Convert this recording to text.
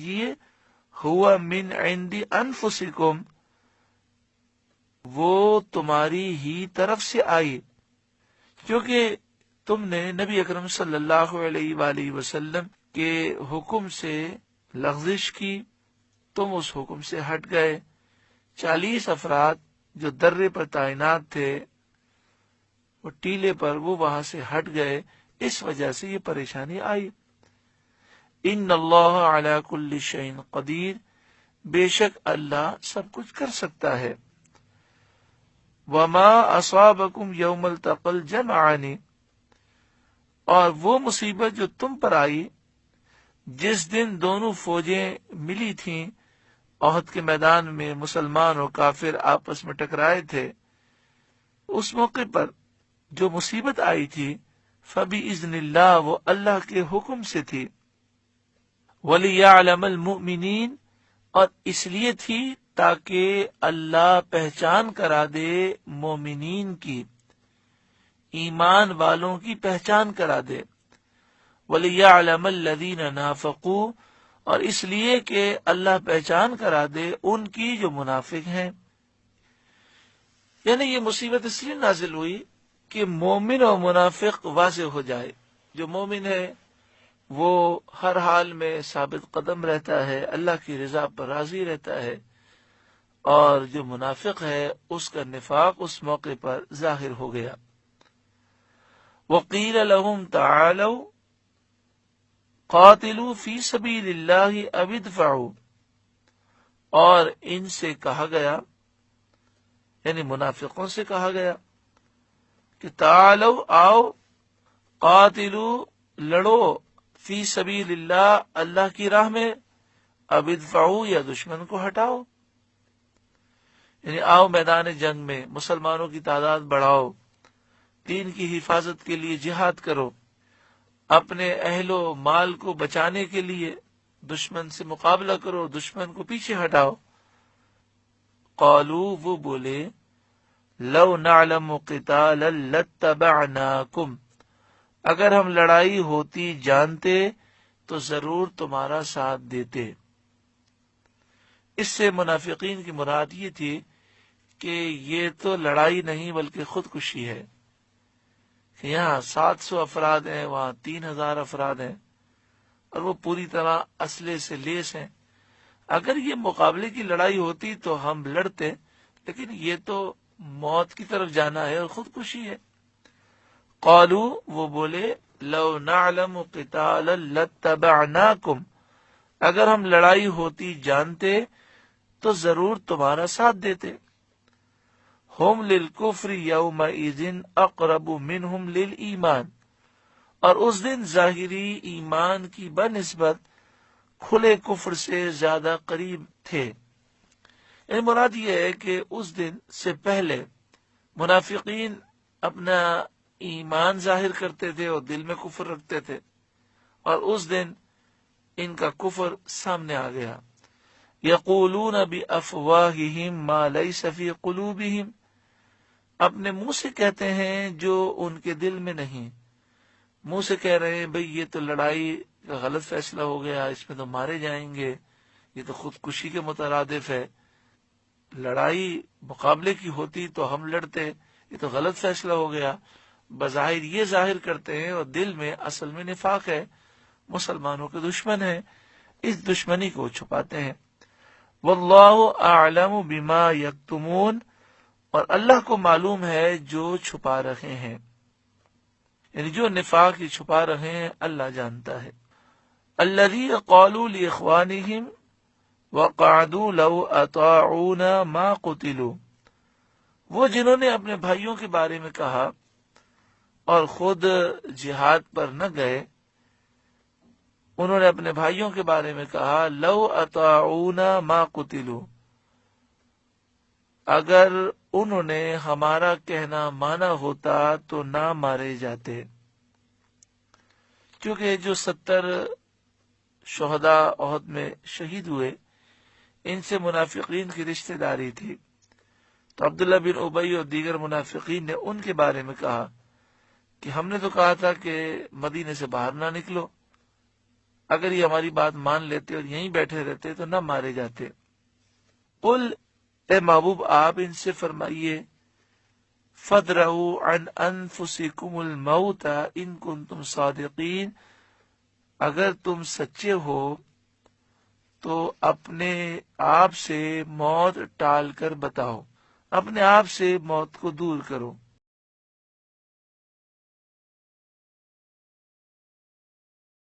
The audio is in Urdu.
یہ ہوا من عند انفسکم، وہ تمہاری ہی طرف سے آئی، کیونکہ تم نے نبی اکرم صلی اللہ علیہ وآلہ وسلم کے حکم سے لغزش کی، تم اس حکم سے ہٹ گئے۔ 40 افراد جو درے پر تعینات تھے، وہ ٹیلے پر، وہ وہاں سے ہٹ گئے، اس وجہ سے یہ پریشانی آئی۔ ان اللہ علی کل شیء قدیر، بے شک اللہ سب کچھ کر سکتا ہے۔ وما اصابکم یوم التقى الجمعان، اور وہ مصیبت جو تم پر آئی جس دن دونوں فوجیں ملی تھیں احد کے میدان میں، مسلمان اور کافر آپس میں ٹکرائے تھے، اس موقع پر جو مصیبت آئی تھی، فبإذن اللہ، وہ اللہ کے حکم سے تھی۔ وَلِيَعْلَمَ الْمُؤْمِنِينَ، اور اس لیے تھی تاکہ اللہ پہچان کرا دے مومنین کی، ایمان والوں کی پہچان کرا دے۔ وَلِيَعْلَمَ الَّذِينَ نَافَقُوا، اور اس لیے کہ اللہ پہچان کرا دے ان کی جو منافق ہیں۔ یعنی یہ مصیبت اس لیے نازل ہوئی کہ مومن اور منافق واضح ہو جائے۔ جو مومن ہے وہ ہر حال میں ثابت قدم رہتا ہے، اللہ کی رضا پر راضی رہتا ہے، اور جو منافق ہے اس کا نفاق اس موقع پر ظاہر ہو گیا۔ وَقِيلَ لَهُمْ تَعَالَوْا قَاتِلُوا فِي سَبِيلِ اللَّهِ أَوِ ادْفَعُوا، اور ان سے کہا گیا، یعنی منافقوں سے کہا گیا کہ تعالو، آؤ، قاتلو، لڑو، فی سبیل اللہ، اللہ کی راہ میں، اب ادفعو، یا دشمن کو ہٹاؤ، یعنی آؤ میدان جنگ میں، مسلمانوں کی تعداد بڑھاؤ، دین کی حفاظت کے لیے جہاد کرو، اپنے اہل و مال کو بچانے کے لیے دشمن سے مقابلہ کرو، دشمن کو پیچھے ہٹاؤ۔ قالو، وہ بولے، لو نعلم قتالا لاتبعناکم، اگر ہم لڑائی ہوتی جانتے تو ضرور تمہارا ساتھ دیتے۔ اس سے منافقین کی مراد یہ تھی کہ یہ تو لڑائی نہیں بلکہ خودکشی ہے، کہ یہاں 700 افراد ہیں، وہاں 3000 افراد ہیں، اور وہ پوری طرح اسلحے سے لیس ہیں۔ اگر یہ مقابلے کی لڑائی ہوتی تو ہم لڑتے، لیکن یہ تو موت کی طرف جانا ہے اور خودکشی ہے۔ قالو، وہ بولے، لو نعلم قتالا لاتبعناکم، اگر ہم لڑائی ہوتی جانتے تو ضرور تمہارا ساتھ دیتے۔ ہم للکفر یومئذ اقرب منہم للایمان، اور اس دن ظاہری ایمان کی بنسبت کھلے کفر سے زیادہ قریب تھے۔ یعنی مراد یہ ہے کہ اس دن سے پہلے منافقین اپنا ایمان ظاہر کرتے تھے اور دل میں کفر رکھتے تھے، اور اس دن ان کا کفر سامنے آ گیا۔ یقولون بافواہہم ما لیس فی قلوبہم، اپنے منہ سے کہتے ہیں جو ان کے دل میں نہیں۔ منہ سے کہہ رہے ہیں بھئی یہ تو لڑائی کا غلط فیصلہ ہو گیا، اس میں تو مارے جائیں گے، یہ تو خودکشی کے مترادف ہے، لڑائی مقابلے کی ہوتی تو ہم لڑتے، یہ تو غلط فیصلہ ہو گیا۔ بظاہر یہ ظاہر کرتے ہیں اور دل میں اصل میں نفاق ہے، مسلمانوں کے دشمن ہیں، اس دشمنی کو چھپاتے ہیں۔ واللہ اعلم بما یکتمون، اور اللہ کو معلوم ہے جو چھپا رہے ہیں، یعنی جو نفاق یہ چھپا رہے ہیں اللہ جانتا ہے۔ الذین قالوا لاخوانہم وقعدوا لو اطاعونا ما قتلوا، وہ جنہوں نے اپنے بھائیوں کے بارے میں کہا اور خود جہاد پر نہ گئے، انہوں نے اپنے بھائیوں کے بارے میں کہا لو اطاعونا ما قتلوا، اگر انہوں نے ہمارا کہنا مانا ہوتا تو نہ مارے جاتے۔ کیونکہ جو 70 شہداء احد میں شہید ہوئے، ان سے منافقین کی رشتہ داری تھی، تو عبداللہ بن ابی اور دیگر منافقین نے ان کے بارے میں کہا کہ ہم نے تو کہا تھا کہ مدینے سے باہر نہ نکلو، اگر یہ ہماری بات مان لیتے اور یہیں بیٹھے رہتے تو نہ مارے جاتے۔ قل، اے محبوب آپ ان سے فرمائیے، فَادْرَؤُوا عَنْ أَنفُسِكُمُ الْمَوْتَ إِن كُنتُمْ صَادِقِينَ، اگر تم سچے ہو تو اپنے آپ سے موت ٹال کر بتاؤ، اپنے آپ سے موت کو دور کرو۔